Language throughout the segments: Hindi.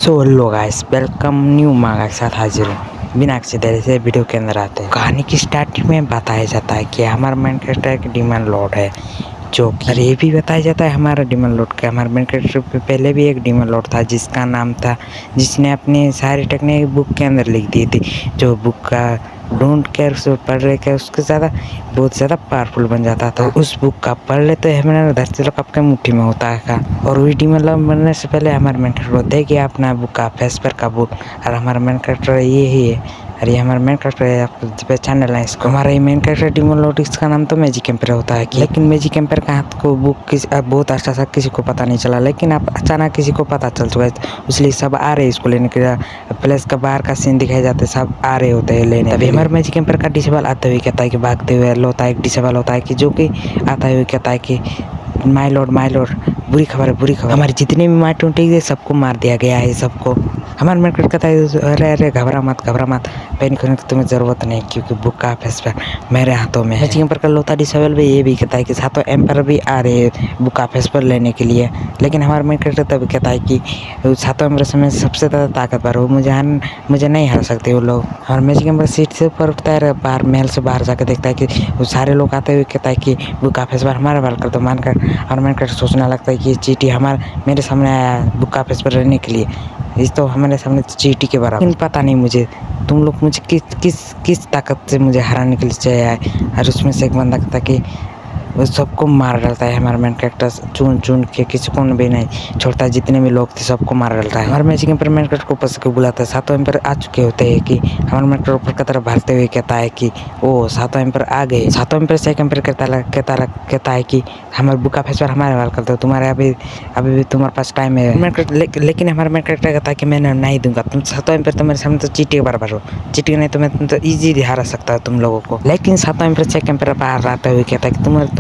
So hello guys, welcome new मांगा के साथ हाजिर हूँ। बिना किसी देरी से वीडियो के अंदर आते हैं। कहानी की स्टार्टिंग में बताया जाता है कि हमारा मेन कैरेक्टर एक डीमन लॉर्ड है, जो कि ये भी बताया जाता है हमारा डीमन लॉर्ड का हमारे मेन कैरेक्टर पे पहले भी एक डीमन लॉर्ड था जिसका नाम था, जिसने अपनी सारी टेक्निक बुक के अंदर लिख दी थी। जो बुक का ढूंढ कर उसे पढ़ रहे के उसके बहुत ज़्यादा पावरफुल बन जाता था। उस बुक का पढ़ ले तो हमारा धरती लोग आपके मुट्ठी में होता है। और वही डीमन लॉर्ड बनने से पहले हमारे मेन कैरेक्टर को दे गया अपना बुक का फेस पर का बुक। और हमारा मेन कैरेक्टर ये ही है, और ये हमारा मेन कैरेक्टर है, आप पहचान लेना इसको। हमारा ये मेन कैरेक्टर डीमन लॉर्ड, इसका नाम तो मैजिक एम्पर होता है। लेकिन मैजिक एम्पर का हाथ को बुक बहुत अच्छा सा किसी को पता नहीं चला, लेकिन अब अचानक किसी को पता चल चुका है, इसलिए सब आ रहे इसको लेने के लिए। प्लेस का बाहर का सीन दिखाई जाता है, सब आ रहे होते हैं लेने। तभी हमारे मैजिक एम्पर का डिसेबल आते हुए कहता है कि भागते हुए होता है, एक डिसेबल होता है कि जो कि आता हुए कहता है कि माय लॉर्ड बुरी खबर है, बुरी खबर। हमारे जितने भी मार टूटे थे सबको मार दिया गया है, सबको। हमारा मेन कैरेक्टर कहता है अरे घबरा मत, पैनिक होने की तुम्हें ज़रूरत नहीं, क्योंकि बुक का फैसला मेरे हाथों में है। मैजिक एम्पर का लोता डिसेबल भी ये भी कहता है कि सातों एम्पर भी आ रहे हैं बुक का फैसला लेने के लिए। लेकिन हमारा मेन कैरेक्टर तब कहता है कि सातों एम्पर से मैं सबसे ज़्यादा ताकतवर हूँ, मुझे नहीं हरा सकते वो लोग। और मैजिक एम्पर सीट से ऊपर उठता है, बाहर महल से बाहर जाकर देखता है कि वो सारे लोग आते हुए कहता है कि बुक का फैसला हमारा बाल कर दो, मानकर। और मेन कैरेक्टर सोचने लगता है कि चीटी मेरे सामने आया बुक का फैसला रहने के लिए, इस तो हमारे सामने तो चीटी के बराबर। लेकिन पता नहीं मुझे तुम लोग मुझे किस ताकत से मुझे हराने के लिए चाहिए आए। और उसमें से एक बंदा कहता कि वो सबको मार डालता है। हमारा मेन कैरेक्टर चुन के किसी को भी नहीं छोड़ता है, जितने भी लोग थे सबको मार डालता है। हमारे मैजिक एम्पर मेन कैरेक्टर को ऊपर से बुलाता है, सातों एम्पर आ चुके होते हैं कि हमारा मेन कैरेक्टर ऊपर की तरफ भागते हुए कहता है कि ओ सातों एम्पर आ गए। सातों एम्पर से एक एम्पर कहता है कि हमारे बुक का फैसला हमारे वाल करते हो, तुम्हारे अभी भी तुम्हारे पास टाइम है। लेकिन हमारा मेन कैरेक्टर कहता है कि मैं नहीं दूंगा, तुम सातों एम्पर तुम्हारे सामने तो चीटी के बराबर हो, चीटी नहीं तो मैं तुम तो ईजी हरा सकता है तुम लोगों को। लेकिन सातों एम्पर से एक एम्पर बाहर आते हुए कहता है कि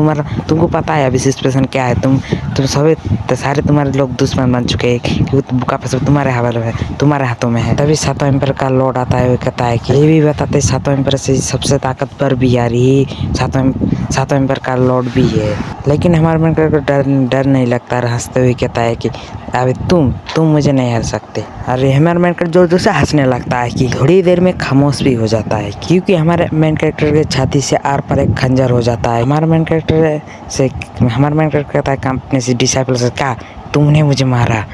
तुमको पता है अभी सिचुएशन क्या है, तुम सभी सारे तुम्हारे लोग दुश्मन बन चुके हैं, क्योंकि बुक का फैसला तुम्हारे हवाले है, तुम्हारे हाथों में है। तभी सातों एम्पर का लॉर्ड आता है, कहता है कि ये भी बताते हैं सातों एम्पर से सबसे ताकतवर भी आ रही, सातों एम्पर का लॉर्ड भी है। लेकिन हमारे मन को डर नहीं लगता, हंसते हुए कहता है कि अभी तुम मुझे नहीं हरा सकते। अरे हमारा मेन कैरेक्टर जोर से हंसने लगता है कि थोड़ी देर में खामोश भी हो जाता है, क्योंकि हमारे मेन कैरेक्टर के छाती से आर पर एक खंजर हो जाता है। हमारा मेन कैरेक्टर कहता है अपने से डिसाइपल से, क्या तुमने मुझे मारा?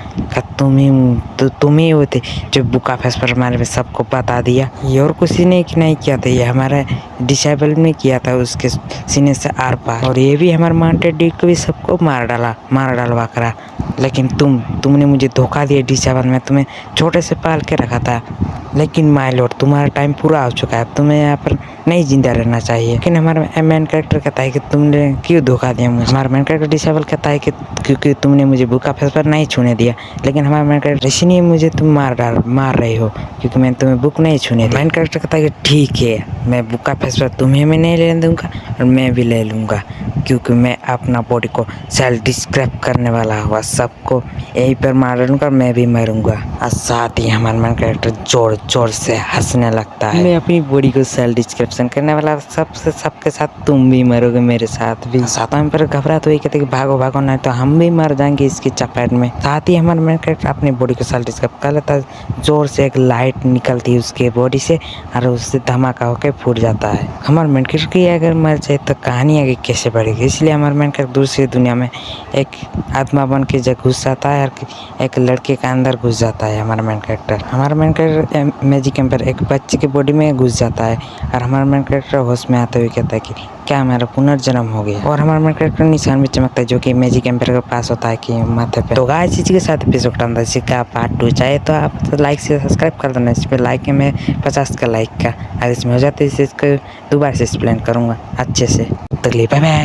तुम ही होते जो बुक ऑफ पर हमारे सबको बता दिया। ये और कुछ नहीं किया था, ये हमारा डिसाइपल ने किया था उसके सीने से आर पार। और ये भी हमारे माउंटेड डी को भी सबको मार डालवा करा। लेकिन तुमने मुझे धोखा दिया डिसाइपल, में तुम्हें छोटे से पाल के रखा था। लेकिन माय लॉर्ड तुम्हारा टाइम पूरा हो चुका है, अब तुम्हें यहाँ पर नहीं जिंदा रहना चाहिए। लेकिन हमारा मेन कैरेक्टर कहता है कि तुमने क्यों धोखा दिया मुझे। हमारा मेन कैरेक्टर डिसेबल कहता है कि क्योंकि तुमने मुझे बुक का फैसला नहीं छूने दिया। लेकिन हमारा मेन कैरेक्टर इसलिए मुझे तुम मार रहे हो क्योंकि मैंने तुम्हें बुक नहीं छूने दिया। मेन कैरेक्टर कहता है कि ठीक है, मैं बुक का फैसला तुम्हें मैं नहीं लेने दूंगा और मैं भी ले लूँगा, क्योंकि मैं अपना बॉडी को सेल्फ डिस्क्राइब करने वाला हुआ, सबको यहीं पर मार लूँगा, मैं भी मरूंगा। और साथ ही हमारा मेन कैरेक्टर जोर से हंसने लगता है। मैं अपनी बॉडी को सेल्फ डिस्क्रिप्शन करने वाला, सबके साथ तुम भी मरोगे मेरे साथ भी। सातों में पर घबराते हुए कहते कि भागो नहीं तो हम भी मर जाएंगे इसकी चपेट में। साथ ही हमारा मेन कैरेक्टर अपनी बॉडी को सेल्फ डिस्क्राइब कर लेता है, जोर से एक लाइट निकलती है उसके बॉडी से और उससे धमाका होकर फूट जाता है। हमारे मेन कैरेक्टर की अगर मर जाए तो कहानी आगे कैसे बढ़ेगी, इसलिए हमारा मेन कैरेक्टर दूसरी दुनिया में एक आत्मा बन के घुस जाता है और एक लड़के के अंदर घुस जाता है। हमारा मेन कैरेक्टर मैजिक एम्पर एक बच्चे की बॉडी में घुस जाता है और हमारा मेन कैरेक्टर होश में आते हुए कहता है कि क्या मेरा पुनर्जन्म हो गया। और हमारा मेन कैरेक्टर निशान भी चमकता है जो कि मैजिक एम्पर के पास होता है कि माथे पे। तो गाइस इसी के साथ एपिसोड खत्म था। इसका पार्ट 2 चाहे तो आप लाइक से सब्सक्राइब कर देना। इस पर लाइक है मैं 50 का लाइक का, अगर इसमें हो जाता है इसको दोबारा से एक्सप्लेन करूँगा अच्छे से। तो बाय बाय।